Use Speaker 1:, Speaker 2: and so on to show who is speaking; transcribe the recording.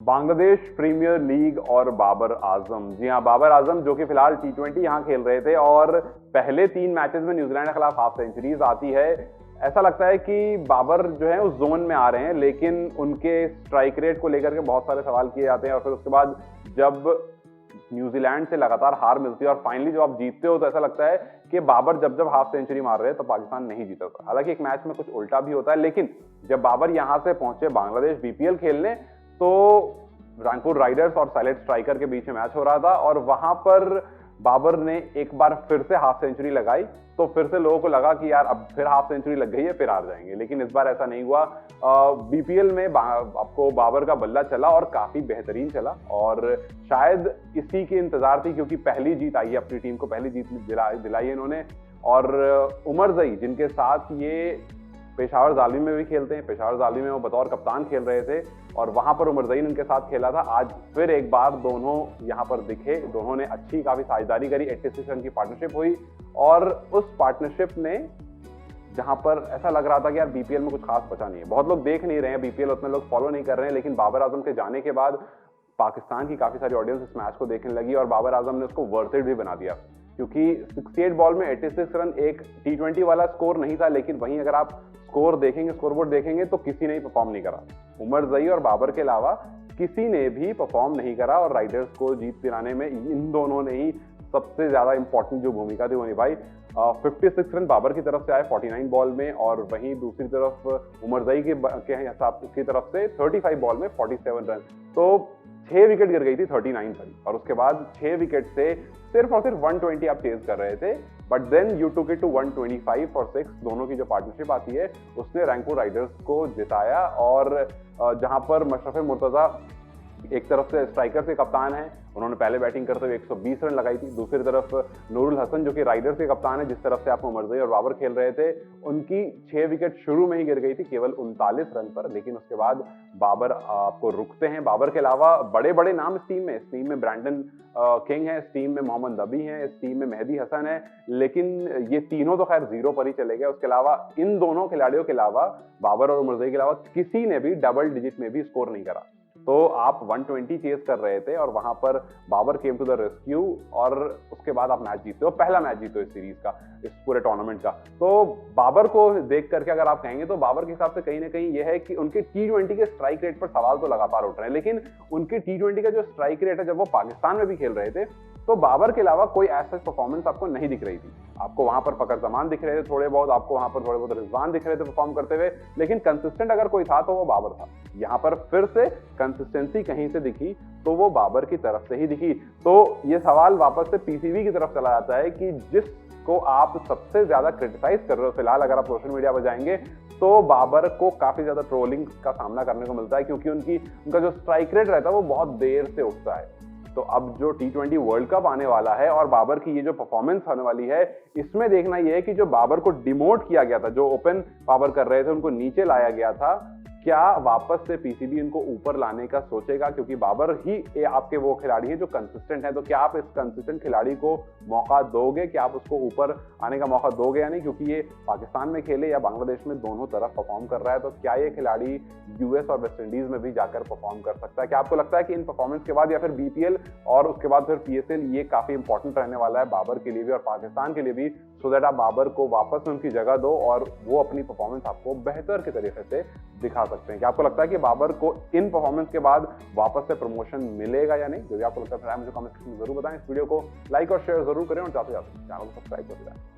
Speaker 1: Bangladesh premiere league और बाबर आजम। जी हाँ, बाबर आजम जो कि फिलहाल टी20 यहाँ खेल रहे थे और पहले 3 मैचेस में न्यूजीलैंड के खिलाफ हाफ सेंचुरीज आती है। ऐसा लगता है कि बाबर जो है उस जोन में आ रहे हैं, लेकिन उनके स्ट्राइक रेट को लेकर के बहुत सारे सवाल किए जाते हैं और फिर उसके बाद जब न्यूजीलैंड से लगातार हार मिलती है और फाइनली जब आप जीतते हो तो ऐसा लगता है कि बाबर जब जब हाफ सेंचुरी मार रहे हैं तो पाकिस्तान नहीं जीता था। हालांकि एक मैच में कुछ उल्टा भी होता है, लेकिन जब बाबर यहां से पहुंचे बांग्लादेश बीपीएल खेलने तो रंगपुर राइडर्स और साइलेंट स्ट्राइकर के बीच में मैच हो रहा था और वहां पर बाबर ने एक बार फिर से हाफ सेंचुरी लगाई तो फिर से लोगों को लगा कि यार अब फिर हाफ सेंचुरी लग गई है, फिर हार जाएंगे। लेकिन इस बार ऐसा नहीं हुआ। बीपीएल में आपको बाबर का बल्ला चला और काफी बेहतरीन चला और शायद इसी की इंतजार थी, क्योंकि पहली जीत आई है, अपनी टीम को पहली जीत दिलाई है इन्होंने। और उमर जई जिनके साथ ये पेशावर जालमी में भी खेलते हैं, पेशावर जालमी में वो बतौर कप्तान खेल रहे थे और वहां पर उमर जई ने उनके साथ खेला था। आज फिर एक बार दोनों यहां पर दिखे, दोनों ने अच्छी काफी साझेदारी करी, 86 रन की पार्टनरशिप हुई और उस पार्टनरशिप ने जहां पर ऐसा लग रहा था कि यार बीपीएल में कुछ खास बचा नहीं है, बहुत लोग देख नहीं रहे हैं बीपीएल, उतने लोग फॉलो नहीं कर रहे हैं, लेकिन बाबर आजम के जाने के बाद पाकिस्तान की काफी सारी ऑडियंस इस मैच को देखने लगी और बाबर आजम ने उसको वर्थ इट भी बना दिया, क्योंकि 68 बॉल में 86 रन एक टी20 वाला स्कोर नहीं था। लेकिन वहीं अगर आप स्कोर देखेंगे, स्कोरबोर्ड देखेंगे तो किसी ने परफॉर्म नहीं करा। उमर जई और बाबर के अलावा किसी ने भी परफॉर्म नहीं करा और राइडर्स को जीत दिलाने में इन दोनों ने ही सबसे ज्यादा इंपॉर्टेंट जो भूमिका थी वो निभाई। 56 रन बाबर की तरफ से आए 49 बॉल में और वहीं दूसरी तरफ उमर जई के हिसाब की तरफ से 35 बॉल में 47 रन। तो 6 विकेट गिर गई थी 39 पर और उसके बाद 6 विकेट से सिर्फ और सिर्फ 120 आप चेज कर रहे थे, but then you took it to 125 for 6। दोनों की जो पार्टनरशिप आती है उसने रंगपुर राइडर्स को जिताया और जहां पर मशरफ मुर्तजा एक तरफ से स्ट्राइकर से कप्तान है, उन्होंने पहले बैटिंग करते हुए 120 रन लगाई थी। दूसरी तरफ नूरुल हसन जो कि राइडर्स के कप्तान है, जिस तरफ से आपको उमर जई और बाबर खेल रहे थे, उनकी 6 विकेट शुरू में ही गिर गई थी केवल 39 रन पर, लेकिन उसके बाद बाबर आपको रुकते हैं। बाबर के अलावा बड़े बड़े नाम इस टीम में ब्रैंडन किंग है, इस टीम में मोहम्मद नबी है, इस टीम में मेहदी हसन है, लेकिन ये तीनों तो खैर 0 पर ही चले गए। उसके अलावा इन दोनों खिलाड़ियों के अलावा, बाबर और उमर जई के अलावा किसी ने भी डबल डिजिट में भी स्कोर नहीं करा। तो आप 120 चेस कर रहे थे और वहां पर Babar came to the rescue और उसके बाद आप मैच जीते हो, पहला मैच जीते हो इस सीरीज का, इस पूरे टूर्नामेंट का। तो बाबर को देख करके अगर आप कहेंगे तो बाबर के हिसाब से कहीं ना कहीं यह है कि उनके टी20 के स्ट्राइक रेट पर सवाल तो लगातार उठ रहे हैं, लेकिन उनके टी20 का जो स्ट्राइक रेट है जब वो पाकिस्तान में भी खेल रहे थे तो बाबर के अलावा कोई ऐसा परफॉर्मेंस आपको नहीं दिख रही थी। आपको वहां पर फकर जमान दिख रहे थे थोड़े बहुत, आपको वहां पर थोड़े बहुत रिजवान दिख रहे थे परफॉर्म करते हुए, लेकिन कंसिस्टेंट अगर कोई था तो वो बाबर था। यहाँ पर फिर से कंसिस्टेंसी कहीं से दिखी तो वो बाबर की तरफ से ही दिखी। तो ये सवाल वापस से पीसीबी की तरफ चला जाता है कि जिसको आप सबसे ज्यादा क्रिटिसाइज कर रहे हो फिलहाल, अगर आप सोशल मीडिया पर जाएंगे तो बाबर को काफी ज्यादा ट्रोलिंग का सामना करने को मिलता है, क्योंकि उनका जो स्ट्राइक रेट रहता है वो बहुत देर से उठता है। तो अब जो टी20 वर्ल्ड कप आने वाला है और बाबर की ये जो परफॉर्मेंस होने वाली है, इसमें देखना ये है कि जो बाबर को डिमोट किया गया था, जो ओपन बाबर कर रहे थे उनको नीचे लाया गया था, क्या वापस से पीसीबी इनको ऊपर लाने का सोचेगा, क्योंकि बाबर ही आपके वो खिलाड़ी हैं जो कंसिस्टेंट है। तो क्या आप इस कंसिस्टेंट खिलाड़ी को मौका दोगे, क्या आप उसको ऊपर आने का मौका दोगे या नहीं, क्योंकि ये पाकिस्तान में खेले या बांग्लादेश में, दोनों तरफ परफॉर्म कर रहा है। तो क्या ये खिलाड़ी यूएस और वेस्ट इंडीज में भी जाकर परफॉर्म कर सकता है? क्या आपको लगता है कि इन परफॉर्मेंस के बाद या फिर बीपीएल और उसके बाद फिर पीएसएल ये काफी इंपॉर्टेंट रहने वाला है बाबर के लिए भी और पाकिस्तान के लिए भी, सो दैट आप बाबर को वापस में उनकी जगह दो और वो अपनी परफॉर्मेंस आपको बेहतर के तरीके से दिखा सकते हैं? क्या आपको लगता है कि बाबर को इन परफॉर्मेंस के बाद वापस से प्रमोशन मिलेगा या नहीं? जो भी आपको लगता है मुझे कमेंट सेक्शन में जरूर बताएं। इस वीडियो को लाइक और शेयर जरूर करें और जाते जाते चैनल को सब्सक्राइब कर दें।